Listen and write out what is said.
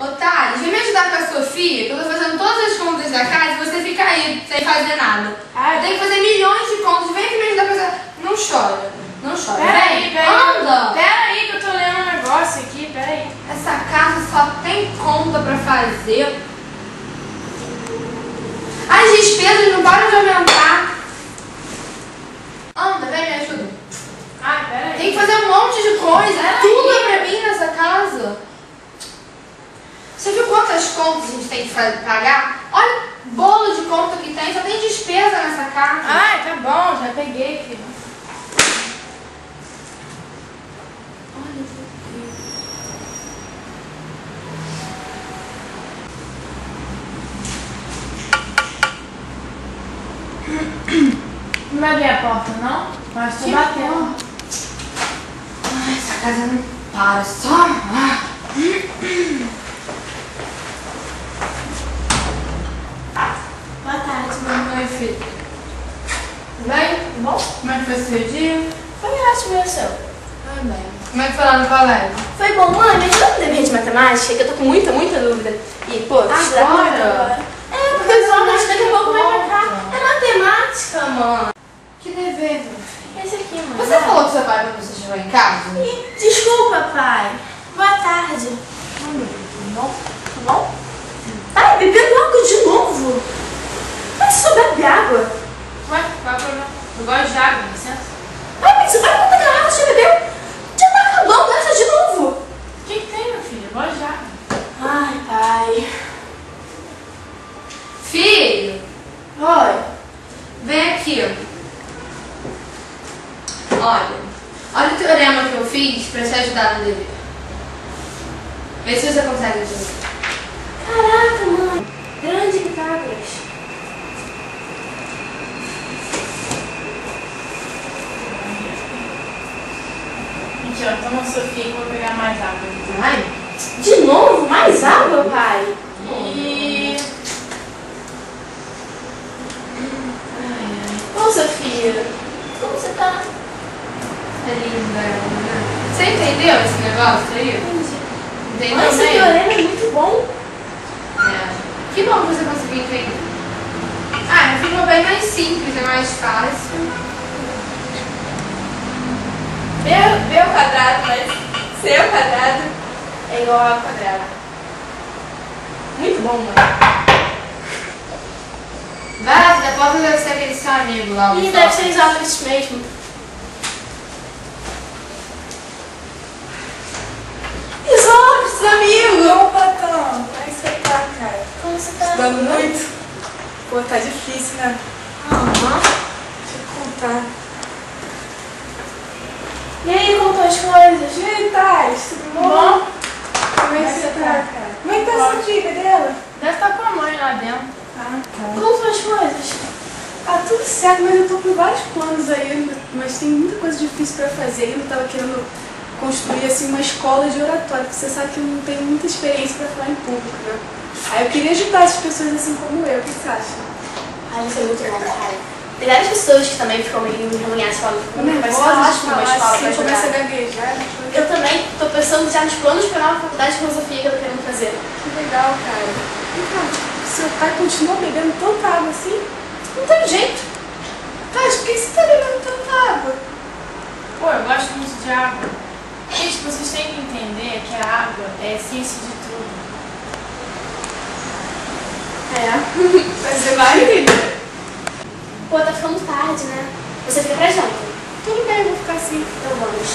Ô, Thales, vem me ajudar com a Sofia, que eu tô fazendo todas as contas da casa e você fica aí sem fazer nada. Eu tenho que fazer milhões de contas. Vem aqui me ajudar com essa... Não chora. Não chora. Peraí. Anda! Peraí que eu tô lendo um negócio aqui, peraí. Essa casa só tem conta pra fazer. As despesas não param de aumentar. Anda, vem, me ajuda. Ai, peraí. Tem que fazer um monte de coisa. Tudo é pra mim nessa casa. Você viu quantas contas a gente tem que pagar? Olha o bolo de conta que tem, só tem despesa nessa casa. Ai, tá bom, já peguei, filho. Olha isso Não vai abrir a porta, não? Mas tô batendo. Ai, essa casa não para, só... Boa tarde, mamãe, filho. Bem, bom? Como é que foi seu dia? Foi ótimo, e o seu? Ai, bem. Como é que foi lá no colégio? Foi bom, mãe, me ajuda no dever de matemática, que eu tô com muita dúvida. E, pô, estudar muito agora. É, porque os alunos daqui a pouco vão pra cá. É matemática, mãe. Que dever, meu filho? Esse aqui, mãe. Você falou com seu pai quando você chegou em casa? Desculpa, pai. Boa tarde. Tudo bom? Tudo bom? Ai, bebendo água de novo? Mas só bebe água. Ué, qual é o problema? Eu gosto de água, licença. Ai, mas olha quanta garrafa você bebeu. Já tá acabando essa de novo. O que tem, meu filho? Eu gosto de água. Ai, pai. Filho, Oi. vem aqui. Olha o teorema que eu fiz pra te ajudar no dever. Vê se você consegue entender. Caraca, mãe. Grande Pitágoras. Aqui, ó, toma Sofia que eu vou pegar mais água. Ai, De novo? Mais água, pai? E... Ô, Sofia. Como você tá? é linda ela, né? Você entendeu esse negócio aí? Entendi. Entendeu Mas esse bem? teorema é muito bom. É. Que bom que você conseguiu entender. Ah, ficou bem mais simples, é mais fácil. B ao quadrado, mas C ao quadrado é igual a ao quadrado. Muito bom, mãe. Vai, da porta deve ser aquele seu amigo lá. o E Sócrates. deve ser Isócrates mesmo. Isócrates, amigo! Opa, Tom, como é que você tá, cara? Como você tá? Estudando muito? Pô, tá difícil, né? Aham. Deixa eu contar. E aí, contou as coisas? E aí, Thais, tudo bom? Como é que você tá, cara? Como é que tá essa dica dela? Deve estar com a mãe lá dentro. Ah, tá. Contou as coisas? Ah, tudo certo, mas eu tô com vários planos ainda. Mas tem muita coisa difícil pra fazer. Eu ainda tava querendo construir, assim, uma escola de oratório. Porque você sabe que eu não tenho muita experiência pra falar em público, né? Aí eu queria ajudar essas pessoas assim como eu. O que você acha? Ai, isso é muito bom, cara. Tem várias pessoas que também ficam meio envergonhadas falando Tô comigo. Vai ser nervosa de ótimo uma falar escola assim, pra começa a ajudar. gaguejar. Eu também tô pensando já nos planos para a faculdade de filosofia que eu tô querendo fazer. Que legal, cara. Então, seu pai continua bebendo tanta água assim? Não tem jeito. Thais, por que você tá bebendo tanta água? Pô, eu gosto muito de água. Gente, vocês têm que entender que a água é a essência de tudo. É. Mas você vai entender. Pô, tá ficando tarde, né? Você fica pra janta. Tudo bem, eu vou ficar assim. Então vamos.